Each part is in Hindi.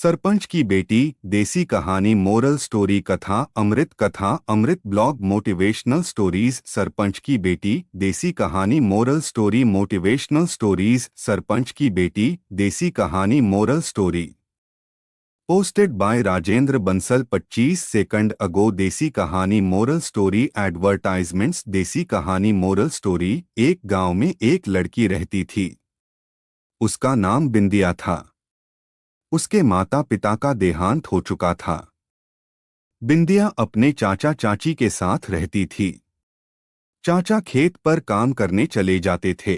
सरपंच की बेटी देसी कहानी मोरल स्टोरी कथा अमृत ब्लॉग मोटिवेशनल स्टोरीज सरपंच की बेटी देसी कहानी moral story motivational stories sarpanch की बेटी देसी कहानी moral story posted bye Rajendra Bansal 25 second अगो देसी कहानी मोरल स्टोरी एडवर्टाइजमेंट्स देसी कहानी मोरल स्टोरी। एक गांव में एक लड़की रहती थी। उसका नाम बिंदिया था। उसके माता पिता का देहांत हो चुका था। बिंदिया अपने चाचा चाची के साथ रहती थी। चाचा खेत पर काम करने चले जाते थे।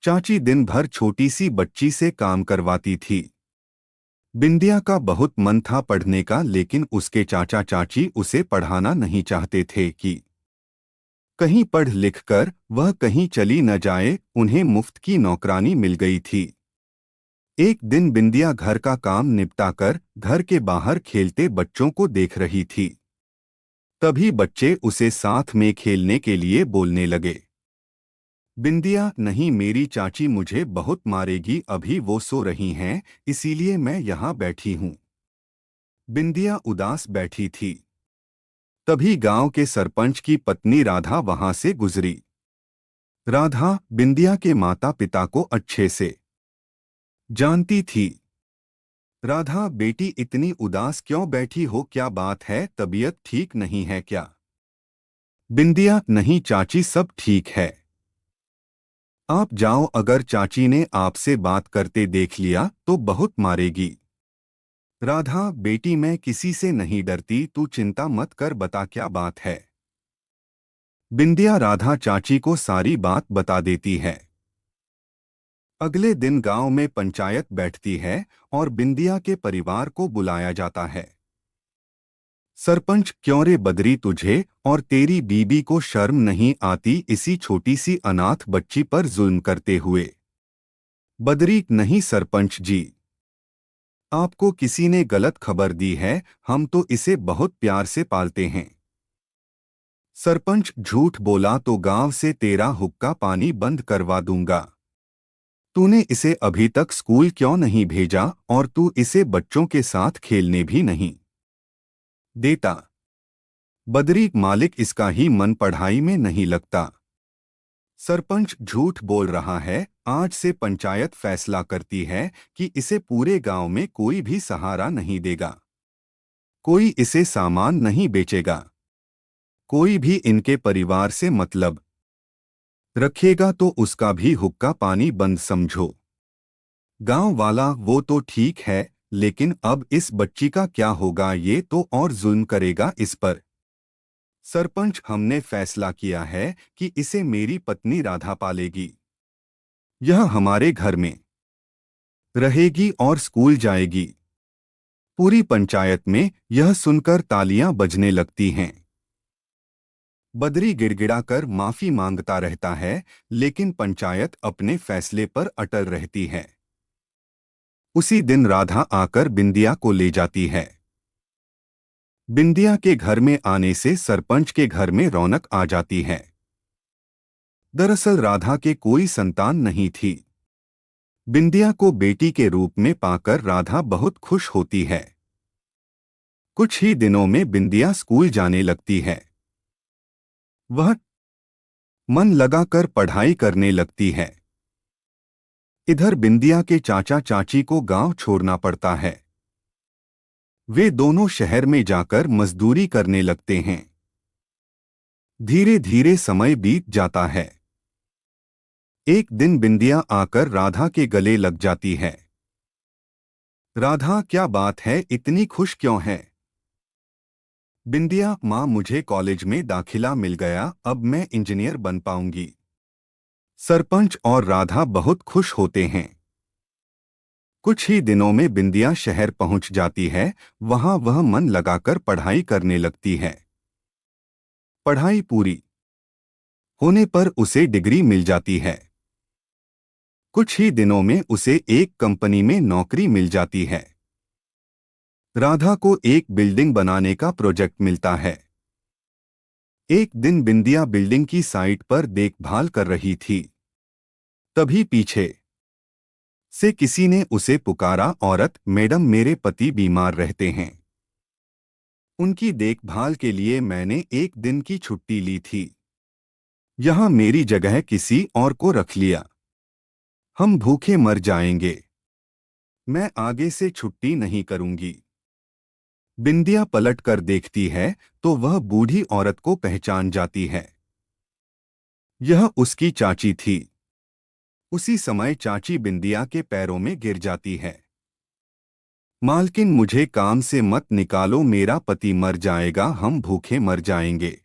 चाची दिन भर छोटी सी बच्ची से काम करवाती थी। बिंदिया का बहुत मन था पढ़ने का, लेकिन उसके चाचा चाची उसे पढ़ाना नहीं चाहते थे कि कहीं पढ़ लिख कर वह कहीं चली न जाए। उन्हें मुफ्त की नौकरानी मिल गई थी। एक दिन बिंदिया घर का काम निपटाकर घर के बाहर खेलते बच्चों को देख रही थी। तभी बच्चे उसे साथ में खेलने के लिए बोलने लगे। बिंदिया, नहीं, मेरी चाची मुझे बहुत मारेगी, अभी वो सो रही हैं, इसीलिए मैं यहाँ बैठी हूँ। बिंदिया उदास बैठी थी। तभी गांव के सरपंच की पत्नी राधा वहां से गुजरी। राधा बिंदिया के माता पिता को अच्छे से जानती थी। राधा, बेटी इतनी उदास क्यों बैठी हो, क्या बात है, तबीयत ठीक नहीं है क्या? बिंदिया, नहीं चाची, सब ठीक है। आप जाओ, अगर चाची ने आपसे बात करते देख लिया तो बहुत मारेगी। राधा, बेटी मैं किसी से नहीं डरती, तू चिंता मत कर, बता क्या बात है। बिंदिया राधा चाची को सारी बात बता देती है। अगले दिन गांव में पंचायत बैठती है और बिंदिया के परिवार को बुलाया जाता है। सरपंच, क्यों रे बदरी, तुझे और तेरी बीबी को शर्म नहीं आती इसी छोटी सी अनाथ बच्ची पर जुल्म करते हुए? बदरी, नहीं सरपंच जी, आपको किसी ने गलत खबर दी है, हम तो इसे बहुत प्यार से पालते हैं। सरपंच, झूठ बोला तो गांव से तेरा हुक्का पानी बंद करवा दूंगा। तूने इसे अभी तक स्कूल क्यों नहीं भेजा और तू इसे बच्चों के साथ खेलने भी नहीं देता? बदरी, मालिक, इसका ही मन पढ़ाई में नहीं लगता। सरपंच, झूठ बोल रहा है, आज से पंचायत फैसला करती है कि इसे पूरे गांव में कोई भी सहारा नहीं देगा। कोई इसे सामान नहीं बेचेगा। कोई भी इनके परिवार से मतलब रखेगा तो उसका भी हुक्का पानी बंद समझो। गांव वाला वो तो ठीक है, लेकिन अब इस बच्ची का क्या होगा, ये तो और जुल्म करेगा इस पर। सरपंच, हमने फैसला किया है कि इसे मेरी पत्नी राधा पालेगी। यह हमारे घर में रहेगी और स्कूल जाएगी। पूरी पंचायत में यह सुनकर तालियां बजने लगती हैं। बदरी गिड़गिड़ाकर माफी मांगता रहता है, लेकिन पंचायत अपने फैसले पर अटल रहती है। उसी दिन राधा आकर बिंदिया को ले जाती है। बिंदिया के घर में आने से सरपंच के घर में रौनक आ जाती है। दरअसल राधा के कोई संतान नहीं थी। बिंदिया को बेटी के रूप में पाकर राधा बहुत खुश होती है। कुछ ही दिनों में बिंदिया स्कूल जाने लगती है। वह मन लगाकर पढ़ाई करने लगती है। इधर बिंदिया के चाचा चाची को गांव छोड़ना पड़ता है। वे दोनों शहर में जाकर मजदूरी करने लगते हैं। धीरे धीरे समय बीत जाता है। एक दिन बिंदिया आकर राधा के गले लग जाती है। राधा, क्या बात है, इतनी खुश क्यों है? बिंदिया, माँ, मुझे कॉलेज में दाखिला मिल गया, अब मैं इंजीनियर बन पाऊंगी। सरपंच और राधा बहुत खुश होते हैं। कुछ ही दिनों में बिंदिया शहर पहुंच जाती है। वहां वह मन लगाकर पढ़ाई करने लगती है। पढ़ाई पूरी होने पर उसे डिग्री मिल जाती है। कुछ ही दिनों में उसे एक कंपनी में नौकरी मिल जाती है। राधा को एक बिल्डिंग बनाने का प्रोजेक्ट मिलता है। एक दिन बिंदिया बिल्डिंग की साइट पर देखभाल कर रही थी। तभी पीछे से किसी ने उसे पुकारा। औरत, मैडम मेरे पति बीमार रहते हैं, उनकी देखभाल के लिए मैंने एक दिन की छुट्टी ली थी। यहाँ मेरी जगह किसी और को रख लिया, हम भूखे मर जाएंगे, मैं आगे से छुट्टी नहीं करूंगी। बिंदिया पलट कर देखती है तो वह बूढ़ी औरत को पहचान जाती है। यह उसकी चाची थी। उसी समय चाची बिंदिया के पैरों में गिर जाती है। मालकिन, मुझे काम से मत निकालो, मेरा पति मर जाएगा, हम भूखे मर जाएंगे।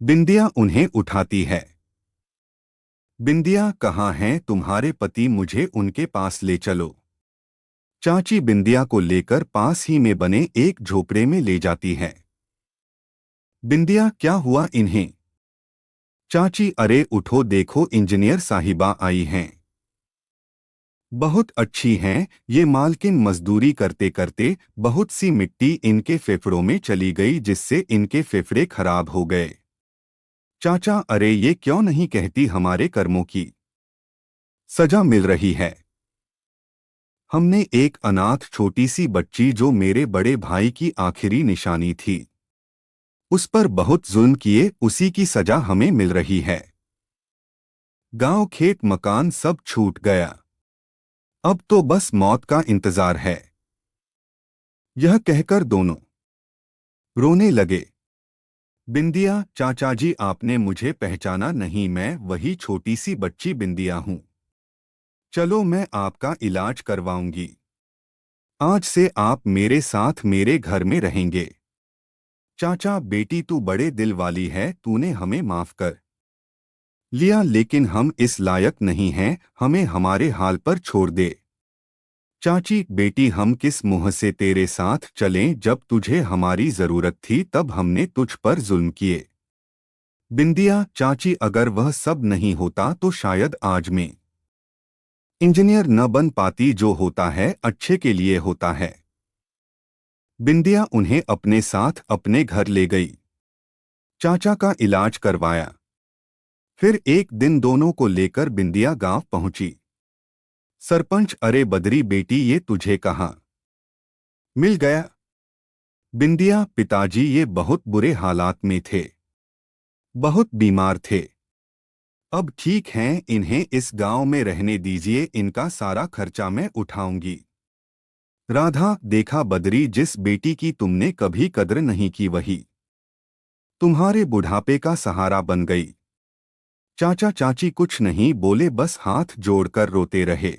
बिंदिया उन्हें उठाती है। बिंदिया, कहाँ हैं तुम्हारे पति, मुझे उनके पास ले चलो। चाची बिंदिया को लेकर पास ही में बने एक झोपड़े में ले जाती है। बिंदिया, क्या हुआ इन्हें? चाची, अरे उठो, देखो इंजीनियर साहिबा आई हैं। बहुत अच्छी हैं ये। मालकिन, मजदूरी करते करते बहुत सी मिट्टी इनके फेफड़ों में चली गई, जिससे इनके फेफड़े खराब हो गए। चाचा, अरे ये क्यों नहीं कहती, हमारे कर्मों की सजा मिल रही है। हमने एक अनाथ छोटी सी बच्ची, जो मेरे बड़े भाई की आखिरी निशानी थी, उस पर बहुत जुल्म किए, उसी की सजा हमें मिल रही है। गांव खेत मकान सब छूट गया, अब तो बस मौत का इंतजार है। यह कहकर दोनों रोने लगे। बिंदिया, चाचा जी आपने मुझे पहचाना नहीं, मैं वही छोटी सी बच्ची बिंदिया हूँ। चलो मैं आपका इलाज करवाऊंगी, आज से आप मेरे साथ मेरे घर में रहेंगे। चाचा, बेटी तू बड़े दिल वाली है, तूने हमें माफ कर लिया, लेकिन हम इस लायक नहीं हैं, हमें हमारे हाल पर छोड़ दे। चाची, बेटी हम किस मुंह से तेरे साथ चलें, जब तुझे हमारी जरूरत थी तब हमने तुझ पर जुल्म किए। बिंदिया, चाची अगर वह सब नहीं होता तो शायद आज मैं इंजीनियर न बन पाती, जो होता है अच्छे के लिए होता है। बिंदिया उन्हें अपने साथ अपने घर ले गई। चाचा का इलाज करवाया। फिर एक दिन दोनों को लेकर बिंदिया गांव पहुंची। सरपंच, अरे बदरी बेटी ये तुझे कहाँ मिल गया? बिंदिया, पिताजी ये बहुत बुरे हालात में थे, बहुत बीमार थे, अब ठीक हैं, इन्हें इस गांव में रहने दीजिए, इनका सारा खर्चा मैं उठाऊंगी। राधा, देखा बदरी, जिस बेटी की तुमने कभी कद्र नहीं की वही तुम्हारे बुढ़ापे का सहारा बन गई। चाचा चाची कुछ नहीं बोले, बस हाथ जोड़कर रोते रहे।